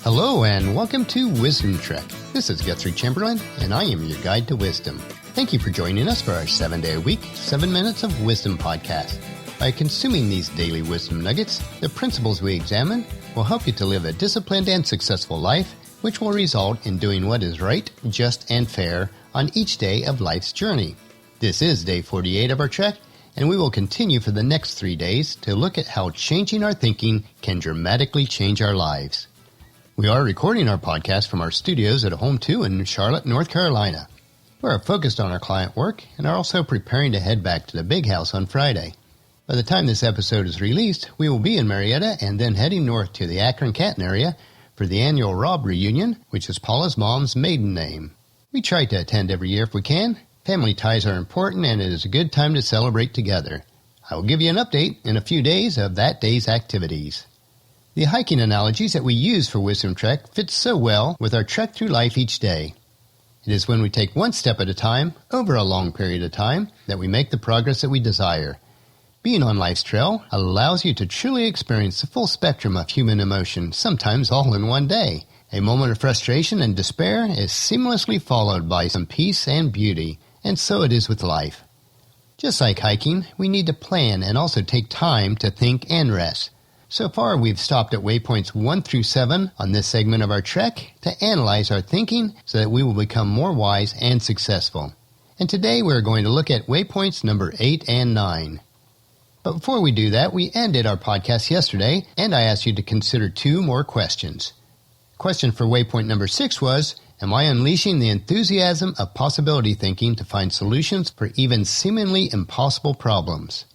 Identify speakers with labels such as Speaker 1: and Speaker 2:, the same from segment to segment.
Speaker 1: Hello and welcome to Wisdom Trek. This is Guthrie Chamberlain and I am your guide to wisdom. Thank you for joining us for our 7-day-a-week, 7 Minutes of Wisdom podcast. By consuming these daily wisdom nuggets, the principles we examine will help you to live a disciplined and successful life, which will result in doing what is right, just, and fair on each day of life's journey. This is day 48 of our trek, and we will continue for the next 3 days to look at how changing our thinking can dramatically change our lives. We are recording our podcast from our studios at Home 2 in Charlotte, North Carolina. We are focused on our client work and are also preparing to head back to the big house on Friday. By the time this episode is released, we will be in Marietta and then heading north to the Akron-Canton area for the annual Rob reunion, which is Paula's mom's maiden name. We try to attend every year if we can. Family ties are important and it is a good time to celebrate together. I will give you an update in a few days of that day's activities. The hiking analogies that we use for Wisdom Trek fit so well with our trek through life each day. It is when we take one step at a time, over a long period of time, that we make the progress that we desire. Being on life's trail allows you to truly experience the full spectrum of human emotion, sometimes all in one day. A moment of frustration and despair is seamlessly followed by some peace and beauty, and so it is with life. Just like hiking, we need to plan and also take time to think and rest. So far, we've stopped at waypoints 1 through 7 on this segment of our trek to analyze our thinking so that we will become more wise and successful. And today we're going to look at waypoints number 8 and 9. But before we do that, we ended our podcast yesterday, and I asked you to consider 2 more questions. Question for waypoint number 6 was, am I unleashing the enthusiasm of possibility thinking to find solutions for even seemingly impossible problems?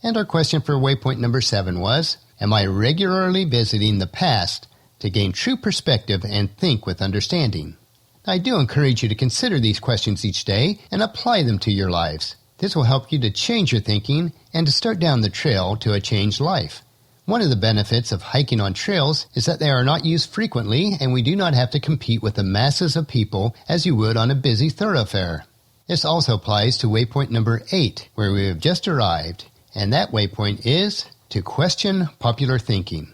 Speaker 1: And our question for waypoint number 7 was, am I regularly visiting the past to gain true perspective and think with understanding? I do encourage you to consider these questions each day and apply them to your lives. This will help you to change your thinking and to start down the trail to a changed life. One of the benefits of hiking on trails is that they are not used frequently and we do not have to compete with the masses of people as you would on a busy thoroughfare. This also applies to waypoint number 8, where we have just arrived, and that waypoint is to question popular thinking.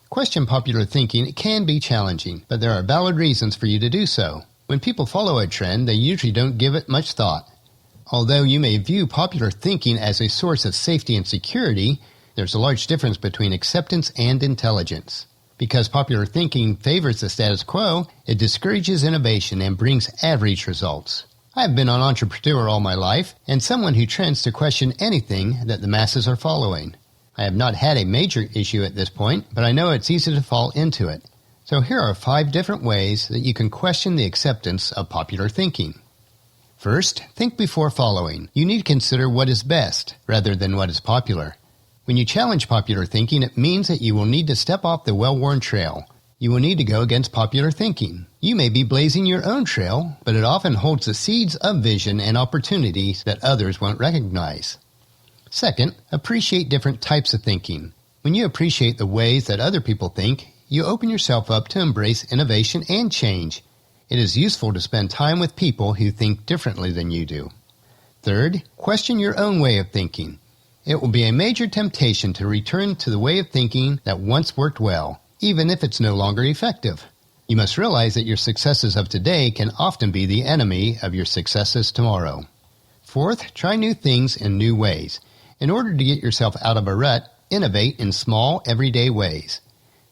Speaker 1: Question popular thinking can be challenging, but there are valid reasons for you to do so. When people follow a trend, they usually don't give it much thought. Although you may view popular thinking as a source of safety and security, there's a large difference between acceptance and intelligence. Because popular thinking favors the status quo, it discourages innovation and brings average results. I've been an entrepreneur all my life, and someone who trends to question anything that the masses are following. I have not had a major issue at this point, but I know it's easy to fall into it. So here are 5 different ways that you can question the acceptance of popular thinking. First, think before following. You need to consider what is best, rather than what is popular. When you challenge popular thinking, it means that you will need to step off the well-worn trail. You will need to go against popular thinking. You may be blazing your own trail, but it often holds the seeds of vision and opportunities that others won't recognize. Second, appreciate different types of thinking. When you appreciate the ways that other people think, you open yourself up to embrace innovation and change. It is useful to spend time with people who think differently than you do. Third, question your own way of thinking. It will be a major temptation to return to the way of thinking that once worked well, even if it's no longer effective. You must realize that your successes of today can often be the enemy of your successes tomorrow. Fourth, try new things in new ways. In order to get yourself out of a rut, innovate in small, everyday ways.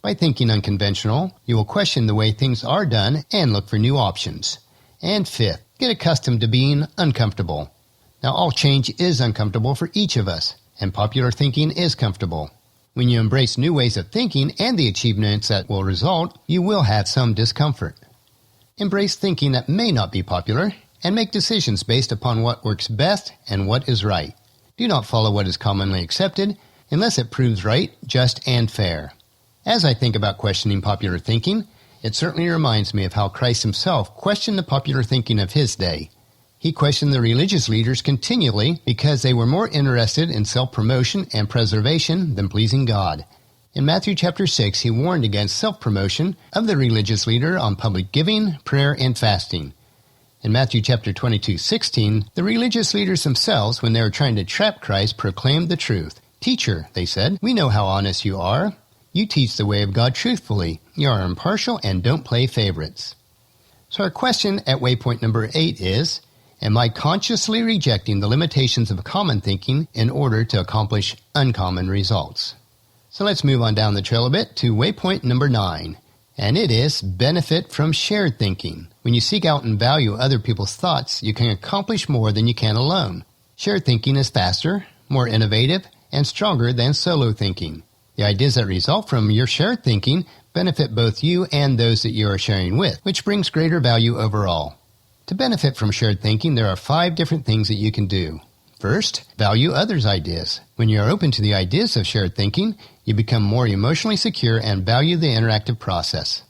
Speaker 1: By thinking unconventional, you will question the way things are done and look for new options. And fifth, get accustomed to being uncomfortable. Now, all change is uncomfortable for each of us, and popular thinking is comfortable. When you embrace new ways of thinking and the achievements that will result, you will have some discomfort. Embrace thinking that may not be popular, and make decisions based upon what works best and what is right. Do not follow what is commonly accepted unless it proves right, just, and fair. As I think about questioning popular thinking, it certainly reminds me of how Christ himself questioned the popular thinking of his day. He questioned the religious leaders continually because they were more interested in self-promotion and preservation than pleasing God. In Matthew chapter 6, he warned against self-promotion of the religious leader on public giving, prayer, and fasting. In Matthew chapter 22:16, the religious leaders themselves, when they were trying to trap Christ, proclaimed the truth. "Teacher," they said, "we know how honest you are. You teach the way of God truthfully. You are impartial and don't play favorites. So our question at waypoint number 8 is, am I consciously rejecting the limitations of common thinking in order to accomplish uncommon results? So let's move on down the trail a bit to waypoint number 9. And it is benefit from shared thinking. When you seek out and value other people's thoughts, you can accomplish more than you can alone. Shared thinking is faster, more innovative, and stronger than solo thinking. The ideas that result from your shared thinking benefit both you and those that you are sharing with, which brings greater value overall. To benefit from shared thinking, there are 5 different things that you can do. First, value others' ideas. When you are open to the ideas of shared thinking, you become more emotionally secure and value the interactive process.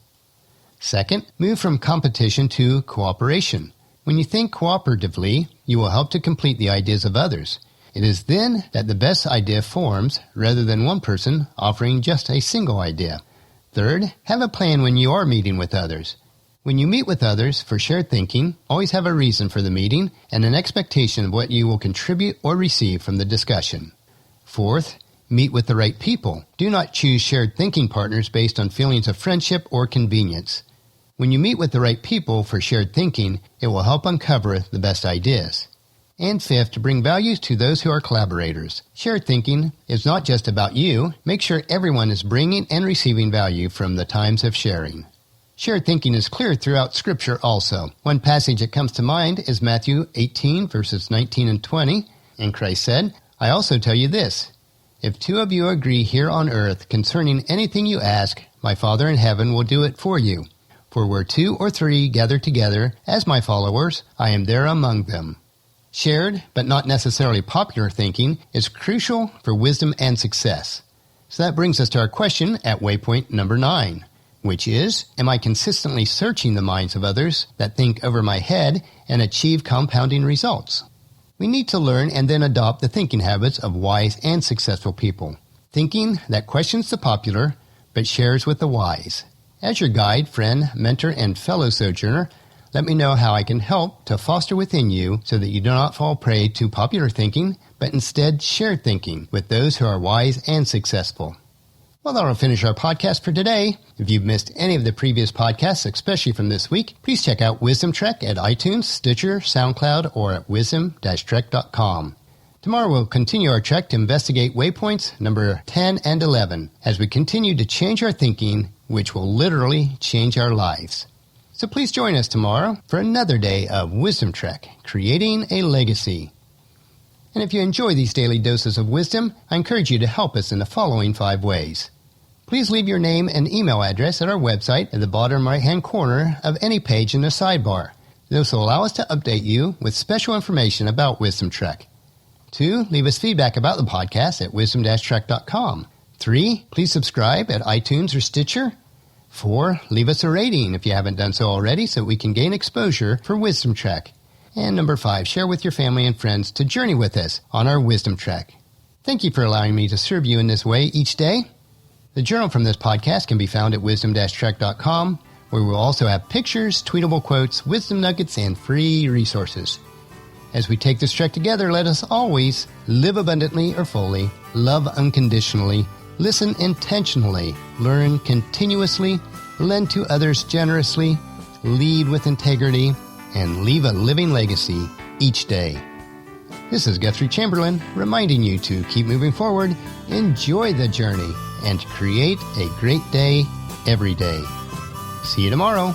Speaker 1: Second, move from competition to cooperation. When you think cooperatively, you will help to complete the ideas of others. It is then that the best idea forms, rather than one person offering just a single idea. Third, have a plan when you are meeting with others. When you meet with others for shared thinking, always have a reason for the meeting and an expectation of what you will contribute or receive from the discussion. Fourth, meet with the right people. Do not choose shared thinking partners based on feelings of friendship or convenience. When you meet with the right people for shared thinking, it will help uncover the best ideas. And fifth, to bring value to those who are collaborators. Shared thinking is not just about you. Make sure everyone is bringing and receiving value from the times of sharing. Shared thinking is clear throughout Scripture also. One passage that comes to mind is Matthew 18, verses 19 and 20. And Christ said, I also tell you this, if 2 of you agree here on earth concerning anything you ask, my Father in heaven will do it for you. For where 2 or 3 gather together as my followers, I am there among them. Shared, but not necessarily popular thinking is crucial for wisdom and success. So that brings us to our question at waypoint number 9, which is, am I consistently searching the minds of others that think over my head and achieve compounding results? We need to learn and then adopt the thinking habits of wise and successful people. Thinking that questions the popular, but shares with the wise. As your guide, friend, mentor, and fellow sojourner, let me know how I can help to foster within you so that you do not fall prey to popular thinking, but instead shared thinking with those who are wise and successful. Well, that'll finish our podcast for today. If you've missed any of the previous podcasts, especially from this week, please check out Wisdom Trek at iTunes, Stitcher, SoundCloud, or at wisdom-trek.com. Tomorrow we'll continue our trek to investigate waypoints number 10 and 11 as we continue to change our thinking, which will literally change our lives. So please join us tomorrow for another day of Wisdom Trek, creating a legacy. And if you enjoy these daily doses of wisdom, I encourage you to help us in the following 5 ways. Please leave your name and email address at our website at the bottom right-hand corner of any page in the sidebar. This will allow us to update you with special information about Wisdom Trek. 2, leave us feedback about the podcast at wisdom-trek.com. 3, please subscribe at iTunes or Stitcher. 4, leave us a rating if you haven't done so already so we can gain exposure for Wisdom Trek. And number 5, share with your family and friends to journey with us on our Wisdom Trek. Thank you for allowing me to serve you in this way each day. The journal from this podcast can be found at wisdom-trek.com, where we'll also have pictures, tweetable quotes, wisdom nuggets, and free resources. As we take this trek together, let us always live abundantly or fully, love unconditionally, listen intentionally, learn continuously, lend to others generously, lead with integrity, and leave a living legacy each day. This is Guthrie Chamberlain reminding you to keep moving forward, enjoy the journey, and create a great day every day. See you tomorrow.